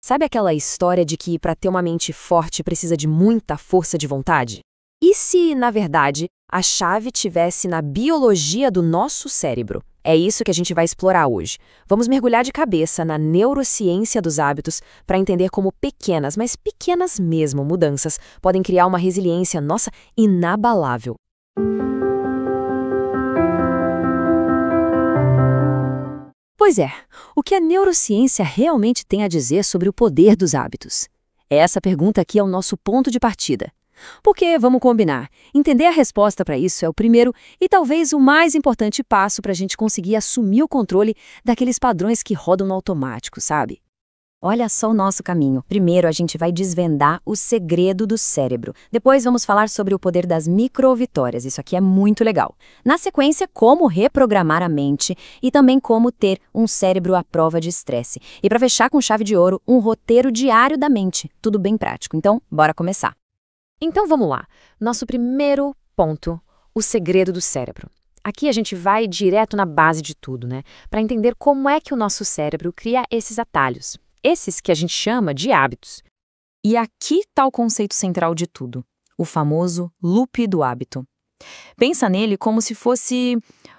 Sabe aquela história de que para ter uma mente forte precisa de muita força de vontade? E se, na verdade, a chave tivesse na biologia do nosso cérebro? É isso que a gente vai explorar hoje. Vamos mergulhar de cabeça na neurociência dos hábitos para entender como pequenas, mas pequenas mesmo, mudanças podem criar uma resiliência, nossa, inabalável. Pois é, o que a neurociência realmente tem a dizer sobre o poder dos hábitos? Essa pergunta aqui é o nosso ponto de partida. Porque, vamos combinar, entender a resposta para isso é o primeiro e talvez o mais importante passo para a gente conseguir assumir o controle daqueles padrões que rodam no automático, sabe? Olha só o nosso caminho. Primeiro, a gente vai desvendar o segredo do cérebro. Depois, vamos falar sobre o poder das microvitórias. Isso aqui é muito legal. Na sequência, como reprogramar a mente e também como ter um cérebro à prova de estresse. E para fechar com chave de ouro, um roteiro diário da mente. Tudo bem prático. Então, bora começar. Então vamos lá. Nosso primeiro ponto, o segredo do cérebro. Aqui a gente vai direto na base de tudo, né? Para entender como é que o nosso cérebro cria esses atalhos. Esses que a gente chama de hábitos. E aqui está o conceito central de tudo, o famoso loop do hábito. Pensa nele como se fosse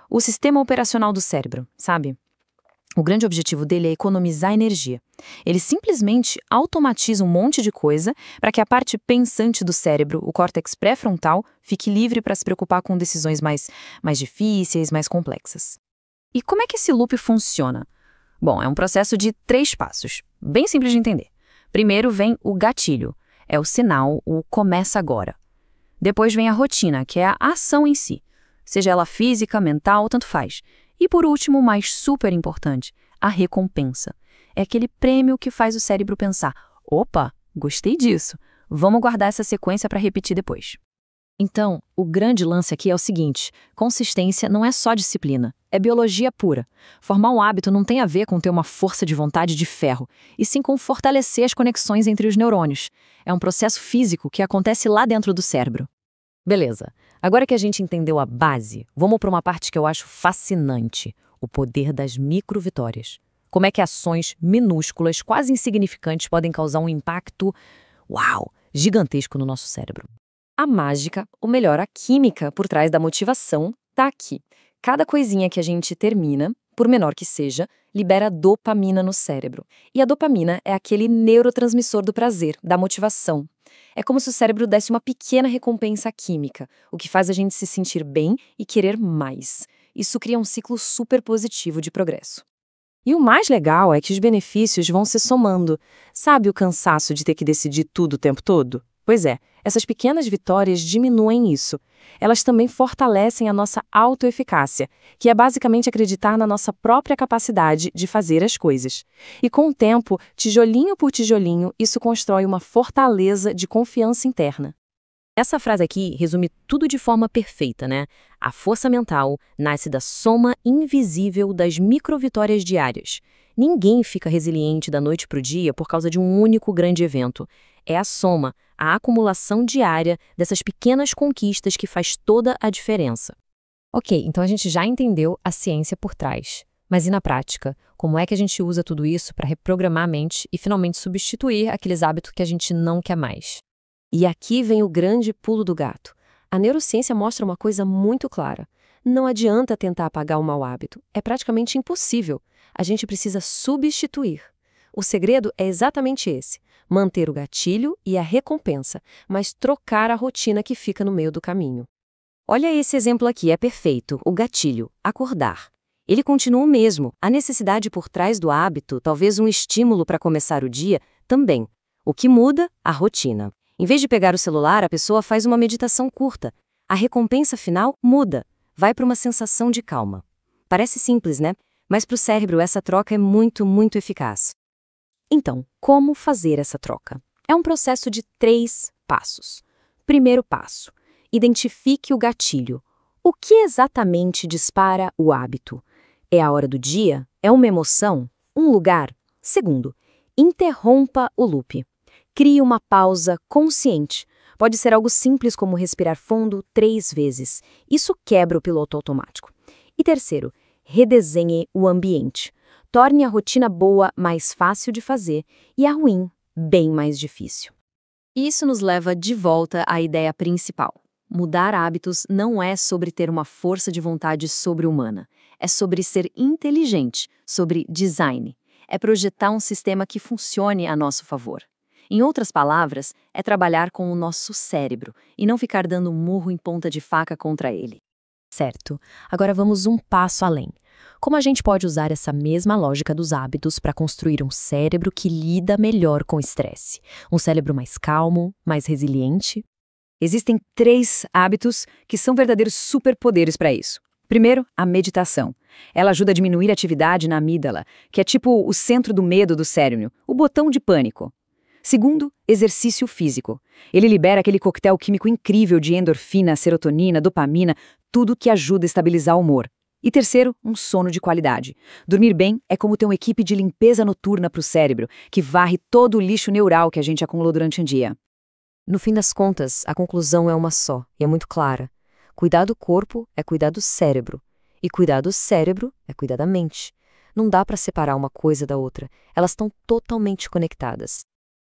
o sistema operacional do cérebro, sabe? O grande objetivo dele é economizar energia. Ele simplesmente automatiza um monte de coisa para que a parte pensante do cérebro, o córtex pré-frontal, fique livre para se preocupar com decisões mais difíceis, mais complexas. E como é que esse loop funciona? Bom, é um processo de 3 passos, bem simples de entender. Primeiro vem o gatilho, é o sinal, o começa agora. Depois vem a rotina, que é a ação em si, seja ela física, mental, tanto faz. E por último, mais super importante, a recompensa. É aquele prêmio que faz o cérebro pensar, opa, gostei disso, vamos guardar essa sequência para repetir depois. Então, o grande lance aqui é o seguinte, consistência não é só disciplina, é biologia pura. Formar um hábito não tem a ver com ter uma força de vontade de ferro, e sim com fortalecer as conexões entre os neurônios. É um processo físico que acontece lá dentro do cérebro. Beleza. Agora que a gente entendeu a base, vamos para uma parte que eu acho fascinante, o poder das microvitórias. Como é que ações minúsculas, quase insignificantes, podem causar um impacto, gigantesco no nosso cérebro. A mágica, ou melhor, a química por trás da motivação, tá aqui. Cada coisinha que a gente termina, por menor que seja, libera dopamina no cérebro. E a dopamina é aquele neurotransmissor do prazer, da motivação. É como se o cérebro desse uma pequena recompensa química, o que faz a gente se sentir bem e querer mais. Isso cria um ciclo super positivo de progresso. E o mais legal é que os benefícios vão se somando. Sabe o cansaço de ter que decidir tudo o tempo todo? Pois é, essas pequenas vitórias diminuem isso. Elas também fortalecem a nossa autoeficácia, que é basicamente acreditar na nossa própria capacidade de fazer as coisas. E com o tempo, tijolinho por tijolinho, isso constrói uma fortaleza de confiança interna. Essa frase aqui resume tudo de forma perfeita, né? A força mental nasce da soma invisível das microvitórias diárias. Ninguém fica resiliente da noite para o dia por causa de um único grande evento. É a soma, a acumulação diária dessas pequenas conquistas que faz toda a diferença. Ok, então a gente já entendeu a ciência por trás. Mas e na prática? Como é que a gente usa tudo isso para reprogramar a mente e finalmente substituir aqueles hábitos que a gente não quer mais? E aqui vem o grande pulo do gato. A neurociência mostra uma coisa muito clara. Não adianta tentar apagar o mau hábito. É praticamente impossível. A gente precisa substituir. O segredo é exatamente esse. Manter o gatilho e a recompensa, mas trocar a rotina que fica no meio do caminho. Olha esse exemplo aqui, é perfeito. O gatilho, acordar. Ele continua o mesmo. A necessidade por trás do hábito, talvez um estímulo para começar o dia, também. O que muda? A rotina. Em vez de pegar o celular, a pessoa faz uma meditação curta. A recompensa final muda. Vai para uma sensação de calma. Parece simples, né? Mas para o cérebro essa troca é muito, muito eficaz. Então, como fazer essa troca? É um processo de 3 passos. Primeiro passo, identifique o gatilho. O que exatamente dispara o hábito? É a hora do dia? É uma emoção? Um lugar? Segundo, interrompa o loop. Crie uma pausa consciente. Pode ser algo simples como respirar fundo 3 vezes. Isso quebra o piloto automático. E terceiro, redesenhe o ambiente. torne a rotina boa mais fácil de fazer e a ruim bem mais difícil. Isso nos leva de volta à ideia principal. Mudar hábitos não é sobre ter uma força de vontade sobre-humana. É sobre ser inteligente, sobre design. É projetar um sistema que funcione a nosso favor. Em outras palavras, é trabalhar com o nosso cérebro e não ficar dando murro em ponta de faca contra ele. Certo. Agora vamos um passo além. Como a gente pode usar essa mesma lógica dos hábitos para construir um cérebro que lida melhor com o estresse? Um cérebro mais calmo, mais resiliente? Existem 3 hábitos que são verdadeiros superpoderes para isso. Primeiro, a meditação. Ela ajuda a diminuir a atividade na amígdala, que é tipo o centro do medo do cérebro, o botão de pânico. Segundo, exercício físico. Ele libera aquele coquetel químico incrível de endorfina, serotonina, dopamina, tudo que ajuda a estabilizar o humor. E terceiro, um sono de qualidade. Dormir bem é como ter uma equipe de limpeza noturna para o cérebro, que varre todo o lixo neural que a gente acumulou durante o dia. No fim das contas, a conclusão é uma só, e é muito clara. Cuidar do corpo é cuidar do cérebro, e cuidar do cérebro é cuidar da mente. Não dá para separar uma coisa da outra, elas estão totalmente conectadas.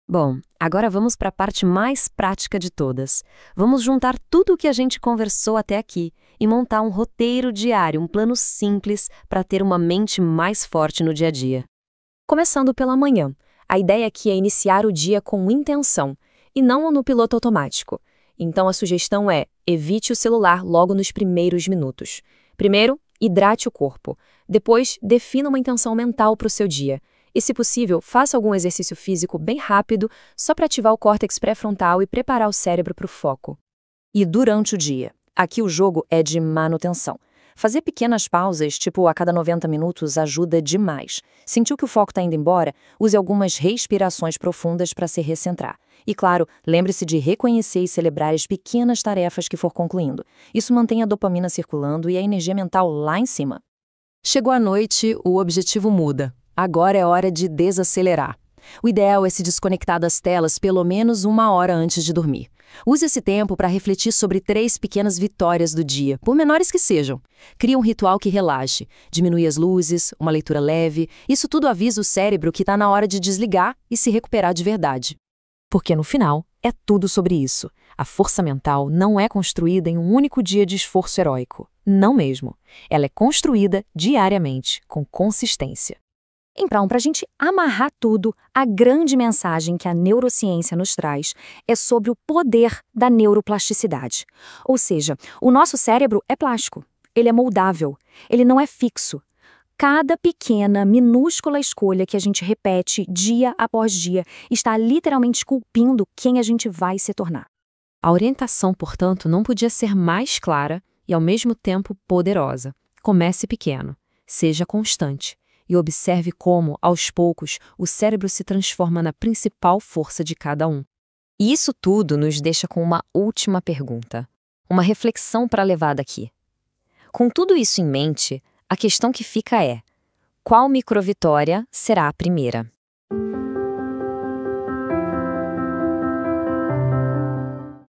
Bom, agora vamos para a parte mais prática de todas. Vamos juntar tudo o que a gente conversou até aqui e montar um roteiro diário, um plano simples para ter uma mente mais forte no dia a dia. Começando pela manhã, a ideia aqui é iniciar o dia com intenção e não no piloto automático. Então a sugestão é: evite o celular logo nos primeiros minutos. Primeiro, hidrate o corpo. Depois, defina uma intenção mental para o seu dia. E, se possível, faça algum exercício físico bem rápido, só para ativar o córtex pré-frontal e preparar o cérebro para o foco. E durante o dia, aqui o jogo é de manutenção. Fazer pequenas pausas, tipo a cada 90 minutos, ajuda demais. Sentiu que o foco está indo embora? Use algumas respirações profundas para se recentrar. E, claro, lembre-se de reconhecer e celebrar as pequenas tarefas que for concluindo. Isso mantém a dopamina circulando e a energia mental lá em cima. Chegou a noite, o objetivo muda. Agora é hora de desacelerar. O ideal é se desconectar das telas pelo menos 1 hora antes de dormir. Use esse tempo para refletir sobre 3 pequenas vitórias do dia, por menores que sejam. Crie um ritual que relaxe, diminui as luzes, uma leitura leve. Isso tudo avisa o cérebro que está na hora de desligar e se recuperar de verdade. Porque no final, é tudo sobre isso. A força mental não é construída em um único dia de esforço heróico. Não mesmo. Ela é construída diariamente, com consistência. Então, para a gente amarrar tudo, a grande mensagem que a neurociência nos traz é sobre o poder da neuroplasticidade. Ou seja, o nosso cérebro é plástico, ele é moldável, ele não é fixo. Cada pequena, minúscula escolha que a gente repete dia após dia está literalmente esculpindo quem a gente vai se tornar. A orientação, portanto, não podia ser mais clara e, ao mesmo tempo, poderosa. Comece pequeno, seja constante. E observe como, aos poucos, o cérebro se transforma na principal força de cada um. E isso tudo nos deixa com uma última pergunta, uma reflexão para levar daqui. Com tudo isso em mente, a questão que fica é: qual microvitória será a primeira?